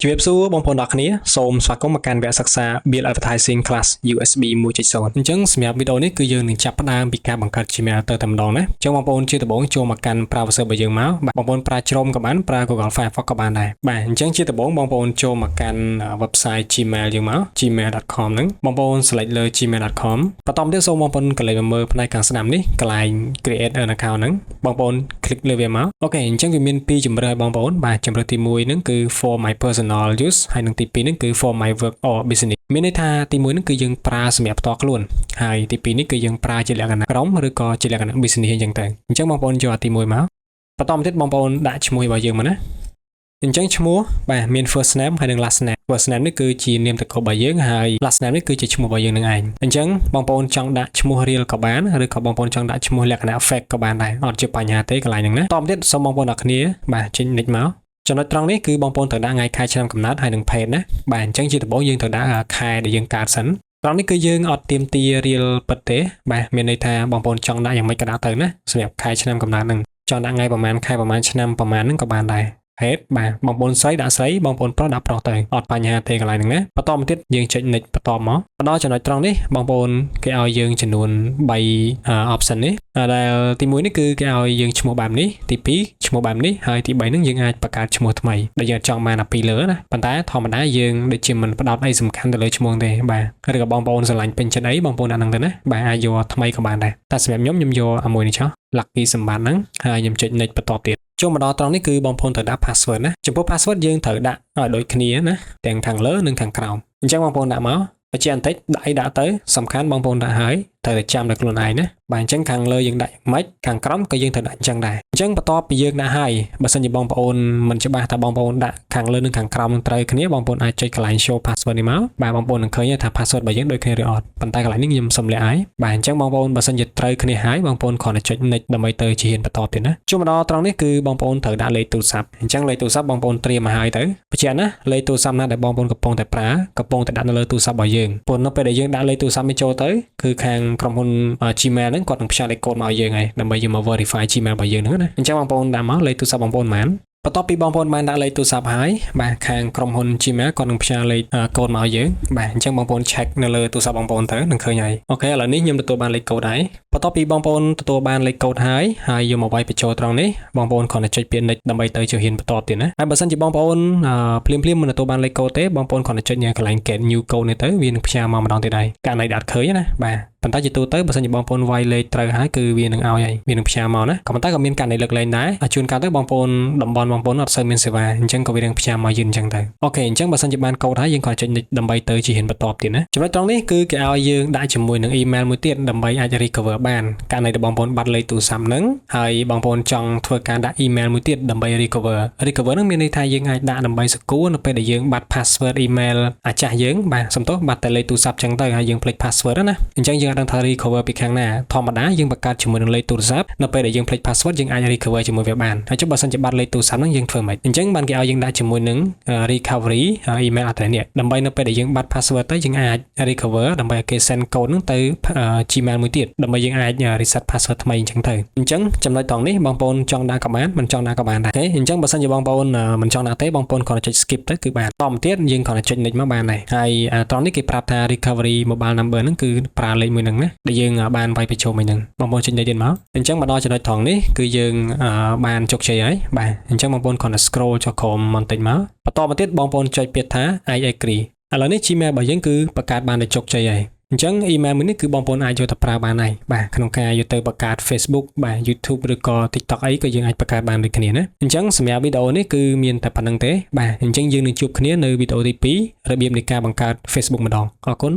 ជំរាបសួរបងប្អូនទាំងអស់គ្នាសូមស្វាគមន៍មកកាន់វគ្គសិក្សា Build Advertising Class USB 1.0 អញ្ចឹងសម្រាប់វីដេអូនេះគឺយើងនឹងចាប់ផ្ដើមពីការបង្កើត Gmail ទៅតែម្ដងណាអញ្ចឹងបងប្អូនជាដំបូងចូលមកកាន់ browser របស់យើងមកបងប្អូនប្រើ Chrome ក៏បានប្រើ Google Firefox ក៏បានដែរបាទអញ្ចឹងជាដំបូងបងប្អូនចូលមកកាន់ website Gmail យើងមក gmail.com ហ្នឹងបងប្អូន select លើ gmail.com បន្តមកទៀតសូមបងប្អូនកន្លែងមើលផ្នែកខាងស្ដាំនេះកន្លែង create an account ហ្នឹងបងប្អូន click លើវាមកអូខេអញ្ចឹងវាមានពីរជម្រើសបងប្អូនបាទជម្រើសទី1ហ្នឹងគឺ for my personal use ហើយនឹងទី2ហ្នឹងគឺ for my work or business មានន័យថាទី1ហ្នឹងគឺយើងប្រើសម្រាប់ផ្ទាល់ខ្លួនហើយទី2នេះគឺយើងប្រើជាលក្ខណៈក្រុមឬក៏ជាលក្ខណៈ business អញ្ចឹងទៅអញ្ចឹងបងប្អូនយកទី1មកបន្តមកទៀតបងប្អូនដាក់ឈ្មោះរបស់យើងមកណាអញ្ចឹងឈ្មោះបាទមាន first name ហើយនិង last name first name នេះគឺជានាមតករបស់យើងហើយ last name នេះគឺជាឈ្មោះរបស់យើងនឹងឯងអញ្ចឹងបងប្អូនចង់ដាក់ឈ្មោះ real ក៏បានឬក៏បងប្អូនចង់ដាក់ឈ្មោះលក្ខណៈ fake ក៏បានដែរអត់ជាបញ្ហាទេកន្លែងហ្នឹងណាតមកទៀតសូមបងប្អូនអ្នកគ្នាបាទចេញនិចមកចំណុចត្រង់នេះគឺបងប្អូនត្រូវដាក់ថ្ងៃខែឆ្នាំកំណើតហើយនឹង page ណាបាទអញ្ចឹងជាដំបូងយើងត្រូវដាក់ខែដែលយើងកើតសិនត្រង់នេះគឺយើងអត់ទៀមទា real ពិតទេបាទមានន័យថាបងប្អូនចង់ដាក់យ៉ាងម៉េចក៏ដាក់ទៅណាសម្រាប់ខែឆ្នាំកំណើតហ្នឹងចង់ដាក់ថ្ងៃប្រហែលខែប្រហែលឆ្នាំប្រហែលហ្នឹងក៏បានដែរហេតុបាទបងប្អូនស្រីដាក់ស្រីបងប្អូនប្រុសដាក់ប្រុសទៅអត់បញ្ហាទេកន្លែងហ្នឹងណាបន្តមកទៀតយើងចុច next បន្តមកដល់ចំណុចត្រង់នេះបងប្អូនគេឲ្យយើងចំនួន3 option នេះដែលទី1នេះគឺគេឲ្យយើងឈ្មោះបែបនេះទី2ឈ្មោះបែបនេះហើយទី3ហ្នឹងយើងអាចបង្កើតឈ្មោះថ្មីដែលយើងចង់បានពីលើណាប៉ុន្តែធម្មតាយើងដូចជាមិនផ្ដោតអីសំខាន់ទៅលើឈ្មោះទេបាទឬក៏បងប្អូនស្រឡាញ់ពេញចិត្តអីបងប្អូនដាក់ហ្នឹងទៅណាបាទអាចយកថ្មីក៏បានដែរតែសម្រាប់ខ្ញុំយកអាមួយនេះចុះ lucky សម្បត្តិហ្នឹងហើយខ្ញុំចុច next បន្តទៀតចូលមកដល់ត្រង់នេះគឺបងប្អូនត្រូវដាក់ password ណាចំពោះ password យើងត្រូវដាក់ឲ្យដូចគ្នាណាទាំងខាងលើនិងខាងក្រោមអញ្ចឹងបងប្អូនដាក់មកបញ្ជាក់បន្តិចដាក់ទៅសំខាន់បងប្អូនដាក់ហើយត្រូវតែចាំដល់ខ្លួនឯងណាបាទអញ្ចឹងខាងលើយើងដាក់ម៉េចខាងក្រោមក៏យើងត្រូវដាក់អញ្ចឹងដែរអញ្ចឹងបន្ទាប់ពីយើងដាក់ហើយបើសិនជាបងប្អូនមិនច្បាស់ថាបងប្អូនដាក់ខាងលើនិងខាងក្រោមនឹងត្រូវគ្នាបងប្អូនអាចចុចកន្លែង show password នេះមកបាទបងប្អូននឹងឃើញថា password របស់យើងដូចគ្នាឬអត់ប៉ុន្តែកន្លែងនេះខ្ញុំសុំលាក់ហើយបាទអញ្ចឹងបងប្អូនបើសិនជាត្រូវគ្នាហើយបងប្អូនគ្រាន់តែចុច next ដើម្បីទៅជាហ៊ានបន្តទៀតណាចូលមកដល់ត្រង់នេះគឺបងប្អូនត្រូវដាក់លេខទូរស័ព្ទអញ្ចឹងលេខទូរស័ព្ទបងប្អូនត្រៀមមកហើយទៅបញ្ជាក់ណាលេខទូរស័ព្ទណាដែលបងប្អូនកំពុងតែប្រើកំពុងតែដាក់នៅលើទូរស័ព្ទរបស់យើងព្រោះនៅពេលដែលយើងដាក់លេខទូរស័ព្ទនេះចូលទៅគឺខាងក្រុមហ៊ុន Gmail ហ្នឹងគាត់នឹងផ្សាយលេខកូដមកឲ្យយើងហើយដើម្បីយើងមក verify Gmail របស់យើងហ្នឹងណាអញ្ចឹងបងប្អូនដាក់មកលេខទូរស័ព្ទបងប្អូនបានបន្ទាប់ពីបងប្អូនបានដាក់លេខទូរស័ព្ទហើយបាទខាងក្រុមហ៊ុន Gmail គាត់នឹងផ្សាយលេខកូដមកឲ្យយើងបាទអញ្ចឹងបងប្អូន check នៅលើទូរស័ព្ទបងប្អូនទៅនឹងឃើញហើយអូខេឥឡូវនេះខ្ញុំទទួលបានលេខកូដហើយបន្ទាប់ពីបងប្អូនទទួលបានលេខកូដហើយយកមកវាយបញ្ចូលត្រង់នេះបងប្អូនគ្រាន់តែចុចពាក្យ next ដើម្បីទៅជាហ៊ានបន្តទៀតណាហើយបើសិនជាបងប្អូនភ្លាមមិនទទួលបានលេខកូដទេបងប្អូនគ្រាន់តែចុចញ៉ាំកន្លែង get new code នេះទៅវានឹងផ្សាយមកម្ដងទៀតហើយករណីដែលអត់ឃើញណាបាទប៉ុន្តែជាទូទៅបើសិនជាបងប្អូនវាយលេខត្រូវហើយគឺវានឹងឲ្យហើយវានឹងផ្សាយមកណាក៏ប៉ុន្តែក៏មានករណីលើកលែងដែរជួនកាលទៅបងប្អូនតំបន់បងប្អូនអត់សូវមានសេវាអញ្ចឹងក៏វានឹងផ្សាយមកយឺនអញ្ចឹងទៅអូខេអញ្ចឹងបើសិនជាបានកូដហើយយើងគ្រាន់តែចុច next ដើម្បីទៅជាហ៊ានបន្តទៀតណាចំណុចត្រង់នេះគឺគេឲ្យយើងដាក់ជាមួយនឹង email មួយទៀតដើម្បីអាច recover បានករណីដែលបងប្អូនបាត់លេខទូរស័ព្ទហ្នឹងហើយបងប្អូនចង់ធ្វើការដាក់ email មួយទៀតដើម្បី recover ហ្នឹងមានន័យថាយើងអាចដាក់ដើម្បីសកួរនៅពេលដែលយើងបាត់ password email អាចាស់យើងបាទសំទោសបាត់តែលេខទូរស័ព្ទអញ្ចឹងទៅហើយយើងភ្លេច password ណាអញ្ចឹងយើងអាចដឹងថា recover ពីខាងណាធម្មតាយើងបង្កើតជាមួយនឹងលេខទូរស័ព្ទនៅពេលដែលយើងភ្លេច password យើងអាច recover ជាមួយវាបានហើយចុះបើសិនជាបាត់លេខទូរស័ព្ទហ្នឹងយើងធ្វើម៉េចអញ្ចឹងបានគេឲ្យយើងដាក់ជាមួយនឹង recovery email address នេះដើម្បីនៅពេលដែលយើងបាត់ password ទៅយើងអាច recover ដើម្បីឲ្យគេ send code ហ្នឹងទៅ Gmail មួយទៀតដើម្បីយើងអាច reset password ថ្មីអញ្ចឹងទៅអញ្ចឹងចំណុចត្រង់នេះបងប្អូនចង់ដាក់ក៏បានមិនចង់ដាក់ក៏បានដែរអូខេអញ្ចឹងបើសិនជាបងប្អូនមិនចង់ដាក់ទេបងប្អូនគ្រាន់តែចុច skip ទៅគឺបានតមកទៀតយើងគ្រាន់តែចុច next មកបានដែរហើយត្រង់នេះគេប្រាប់ថា recovery mobile number ហ្នឹងគឺប្រើលេខមួយហ្នឹងណាដែលយើងបានវាយបញ្ចូលមិញហ្នឹងបងប្អូនចុច next ទៀតមកអញ្ចឹងមកដល់ចំណុចត្រង់នេះគឺយើងបានជោគជ័យហើយបាទអញ្ចឹងបងប្អូនគ្រាន់តែ scroll ចុះក្រោមបន្តិចមកបន្តមកទៀតបងប្អូនចុចពាក្យថា I agree ឥឡូវនេះ Gmail របស់យើងគឺបង្កើតបានដោយជោគជ័យហើយអញ្ចឹង email មួយនេះគឺបងប្អូនអាចយកទៅប្រើបានហើយបាទក្នុងការយកទៅបង្កើត Facebook បាទ YouTube ឬក៏ TikTok អីក៏យើងអាចបង្កើតបានដូចគ្នាណាអញ្ចឹងសម្រាប់វីដេអូនេះគឺមានតែប៉ុណ្្នឹងទេបាទអញ្ចឹងយើងនឹងជួបគ្នានៅវីដេអូទី2របៀបនៃការបង្កើត Facebook ម្ដងអរគុណ